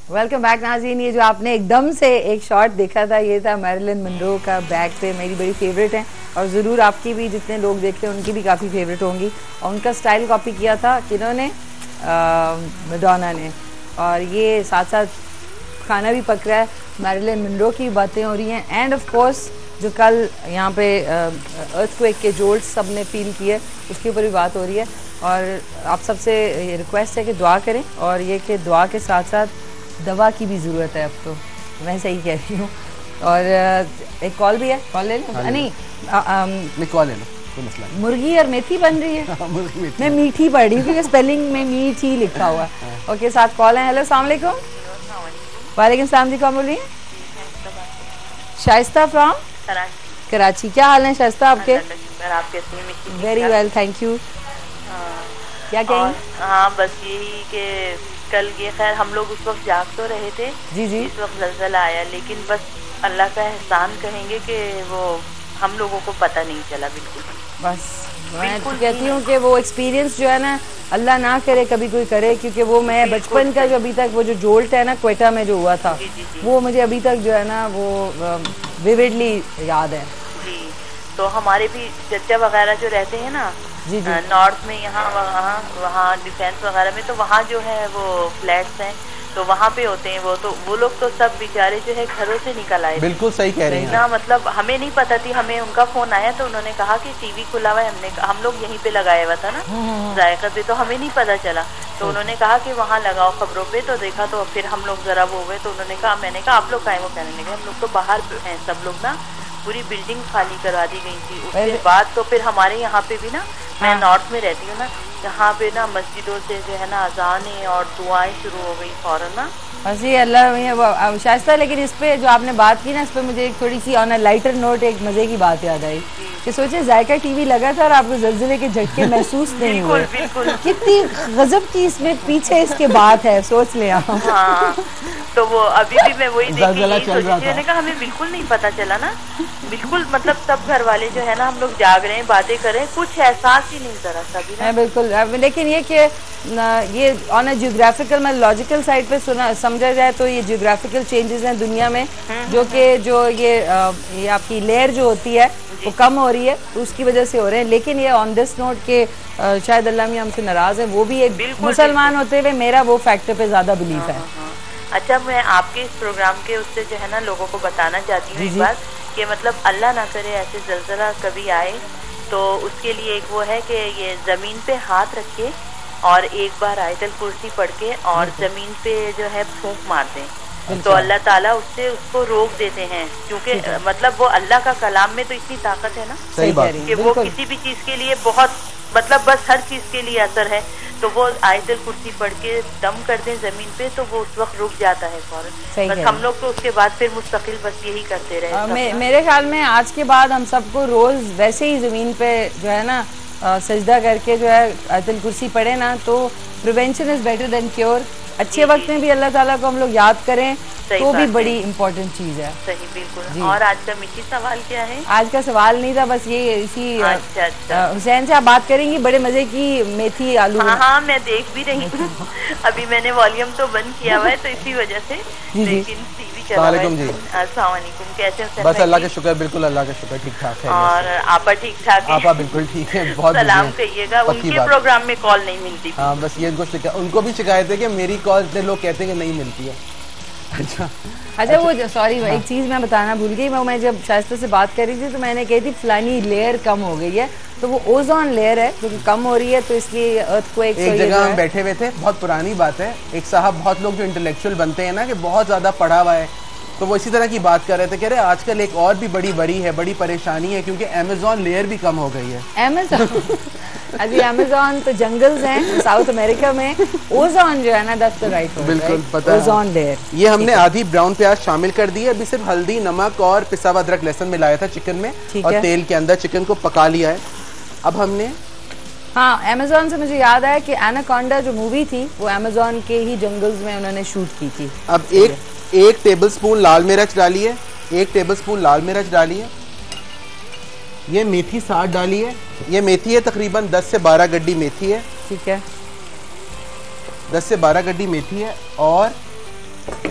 Welcome back नाज़रीन। ये जो आपने एकदम से एक शॉट देखा था, ये था मैरिलिन मनरो का बैक पे। मेरी बड़ी फेवरेट है और ज़रूर आपकी भी, जितने लोग देखते हैं उनकी भी काफ़ी फेवरेट होंगी। और उनका स्टाइल कॉपी किया था किन्होंने? मैडोना ने। और ये साथ साथ खाना भी पक रहा है, मैरिलिन मनरो की बातें हो रही हैं। एंड ऑफ कोर्स जो कल यहाँ पे अर्थक्वेक के जोल्स सब ने फील किए, उसके ऊपर भी बात हो रही है। और आप सबसे रिक्वेस्ट है कि दुआ करें, और ये कि दुआ के साथ साथ दवा की भी ज़रूरत है अब तो, मैं सही कह रही हूँ। और एक कॉल भी है, कॉल ले लो। नहीं कॉल ले लो, कोई मसला नहीं। मुर्गी और मेथी बन रही है। मुर्गी मेथी मैं मीठी पढ़ रही हूँ क्योंकि स्पेलिंग में मीठी लिखा हुआ है। ओके, साथ कॉल है। हेलो, अस्सलाम वालेकुम। वालेकुम सलाम जी, कौन बोल रही हैं? शाइस्ता फ्रॉम कराची। क्या हाल है शाइस्ता आपके? Very well, thank you. क्या कहेंगे? हाँ, बस यही कि कल ये खैर हम लोग उस वक्त जाग तो रहे थे जी जी, इस वक्त ज़लज़ला आया, लेकिन बस अल्लाह का एहसान कहेंगे कि वो हम लोगों को पता नहीं चला बिल्कुल। बस मैं तो कहती हूँ कि वो एक्सपीरियंस जो है ना, अल्लाह ना करे कभी कोई करे, क्योंकि वो मैं बचपन का जो अभी तक वो जो जोल्ट है ना क्वेटा में जो हुआ था, जी, जी, जी। वो मुझे अभी तक जो है ना वो विविडली याद है। जी, तो हमारे भी चचा वगैरह जो रहते हैं ना जी जी, नॉर्थ में, यहाँ वहाँ डिफेंस वगैरह में, तो वहाँ जो है वो फ्लैट्स हैं, तो वहाँ पे होते हैं वो लोग तो सब बेचारे जो है घरों से निकल आए। बिल्कुल सही कह रही हैं ना, मतलब हमें नहीं पता थी, हमें उनका फोन आया तो उन्होंने कहा कि टीवी खुला हुआ है। हम लोग यहीं पे लगाया हुआ था ना जायका पे, तो हमें नहीं पता चला। तो उन्होंने कहा कि वहाँ लगाओ खबरों पे, तो देखा तो फिर हम लोग जरा वो हुए, तो उन्होंने कहा, मैंने कहा आप लोग काहे? वो कहने लगे हम लोग तो बाहर हैं सब लोग ना, पूरी बिल्डिंग खाली करवा दी गई थी। उसके बाद तो फिर हमारे यहाँ पे भी ना, मैं नॉर्थ में रहती हूँ ना, यहाँ पे ना मस्जिदों से जो है ना अजानें और दुआएं शुरू हो गई फौरन ना। जी अल्लाह शाइस्ता। लेकिन इस पे जो आपने बात की ना, इस पे मुझे एक थोड़ी सी ऑन अ लाइटर नोट एक मज़े की बात याद आई कि सोचे जायका टीवी लगा था और आपको ज़लज़ले के झटके महसूस नहीं हुए। कितनी गजब की इसमें पीछे इसके बात है, सोच ले आप। हाँ, तो वो अभी भी मैं वही देखी, मैंने कहा हमें बिल्कुल नहीं पता चला ना, बिल्कुल मतलब सब घर वाले जो है ना, हम लोग जाग रहे हैं, बातें कर रहे हैं, कुछ एहसास ही नहीं जरा सा भी ना। बिल्कुल। लेकिन ये कि ये ऑन अ जियोग्राफिकल मतलब लॉजिकल साइड पे समझा जाए तो ये जियोग्राफिकल चेंजेस हैं दुनिया में, जो कि जो ये आपकी लेयर जो होती है वो कम हो रही है, तो उसकी वजह से हो रहे हैं। लेकिन ये ऑन दिस नोट के शायद अल्लाह मियां हमसे नाराज है, वो भी एक मुसलमान होते हुए मेरा वो फैक्टर पे ज्यादा बिलीफ है। अच्छा, मैं आपके इस प्रोग्राम के उससे जो है ना लोगों को बताना चाहती हूँ एक बात, कि मतलब अल्लाह ना करे ऐसे ज़लज़ला कभी आए, तो उसके लिए एक वो है कि ये ज़मीन पे हाथ रखे और एक बार आयतल कुर्सी पढ़ के और ज़मीन पे जो है फूंक मार दें, तो अल्लाह ताला उससे उसको रोक देते हैं, क्योंकि मतलब वो अल्लाह का कलाम में तो इतनी ताकत है ना, सही बात, कि वो किसी भी चीज़ के लिए बहुत मतलब बस हर चीज़ के लिए असर है। तो वो आयतल कुर्सी पढ़ के दम कर दें जमीन पे, तो वो उस वक्त रुक जाता है फौरन। बस हम लोग तो उसके बाद फिर मुस्तकिल बस यही करते रहे। मेरे ख्याल में आज के बाद हम सबको रोज वैसे ही जमीन पे जो है ना सजदा करके जो है आयतल कुर्सी पढ़े ना, तो prevention is better than cure. अच्छे वक्त में भी अल्लाह ताला को हम लोग याद करें तो भी बड़ी इम्पोर्टेंट चीज है। सही, बिल्कुल। और आज का मीठी सवाल क्या है? आज का सवाल नहीं था, बस ये इसी हुसैन से आप बात करेंगी, बड़े मजे की मेथी आलू। हाँ, मैं देख भी रही हूँ। अभी मैंने वॉल्यूम तो बंद किया हुआ है तो इसी वजह से, लेकिन टीवी चला हुआ है। अस्सलाम वालेकुम, कैसे हैं? बस अल्लाह का शुक्र, बिल्कुल अल्लाह का शुक्र, ठीक ठाक है। और आपा ठीक ठाक है? आपा बिल्कुल ठीक है, बहुत सलाम कहिएगा, उनके प्रोग्राम में कॉल नहीं मिलती। हाँ, बस ये उनको भी शिकायत है कि मेरी कॉल इतने लोग कहते हैं कि नहीं मिलती है। अच्छा वो सॉरी, एक चीज़ मैं बताना भूल गई। मैं जब शाइस्ता से बात कर रही थी तो मैंने कही थी फलानी लेयर कम हो गई है, तो वो ओजोन लेयर है जो कि कम हो रही है, तो इसलिए अर्थक्वेक। एक जगह हम बैठे हुए थे, बहुत पुरानी बात है, एक साहब, बहुत लोग जो इंटेलेक्चुअल बनते हैं ना कि बहुत ज़्यादा पढ़ा हुआ है, तो वो इसी तरह की बात कर रहे थे, कह रहे आजकल एक और भी बड़ी परेशानी है, क्योंकि अमेज़ॉन लेयर भी कम हो गई है। अभी अमेज़ॉन तो जंगल्स हैं साउथ अमेरिका में, ओजोन जो है ना दैट्स द राइट वर्ड, बिल्कुल पता है, ओजोन लेयर। ये हमने आधी ब्राउन प्याज शामिल कर दी है, अभी सिर्फ हल्दी, नमक और पिसा हुआ अदरक लहसुन मिलाया था चिकन में, और तेल के अंदर चिकन को पका लिया है। अब हमने अमेज़ॉन से मुझे याद आया कि एनाकोंडा जो मूवी थी वो अमेज़ॉन के ही जंगल्स में उन्होंने शूट की थी। अब एक टेबलस्पून लाल मिर्च डाली है, एक टेबलस्पून लाल मिर्च डाली है, ये मेथी साथ डाली है, ये मेथी है तकरीबन 10 से 12 गड्डी मेथी है, ठीक है, 10 से 12 गड्डी मेथी है, और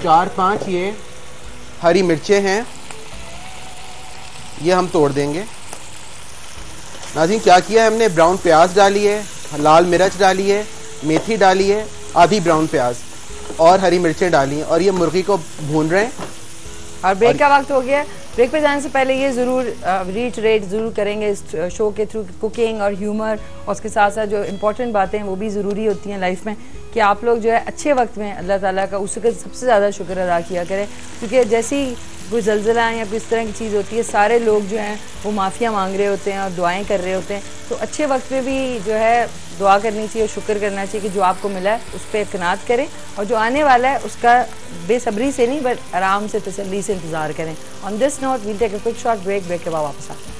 4-5 ये हरी मिर्चें हैं, ये हम तोड़ देंगे। नाज़रीन क्या किया है हमने, ब्राउन प्याज डाली है, लाल मिर्च डाली है, मेथी डाली है, आधी ब्राउन प्याज और हरी मिर्चें डाली हैं और ये मुर्गी को भून रहे हैं। और ब्रेक का वक्त हो गया है। ब्रेक पे जाने से पहले ये ज़रूर रीटरेट ज़रूर करेंगे इस शो के थ्रू, कुकिंग और ह्यूमर और उसके साथ साथ जो इम्पोर्टेंट बातें हैं वो भी ज़रूरी होती हैं लाइफ में, कि आप लोग जो है अच्छे वक्त में अल्लाह ताला का उसका सबसे ज़्यादा शुक्र अदा किया करें, क्योंकि जैसी कोई जलज़ला या कोई इस तरह की चीज़ होती है, सारे लोग जो हैं वो माफ़िया मांग रहे होते हैं और दुआएं कर रहे होते हैं। तो अच्छे वक्त में भी जो है दुआ करनी चाहिए और शुक्र करना चाहिए कि जो आपको मिला है उस पर कनात करें, और जो आने वाला है उसका बेसब्री से नहीं बट आराम से तसल्ली से इंतज़ार करें। On this note we'll take a quick short break के बाद वापस आते हैं।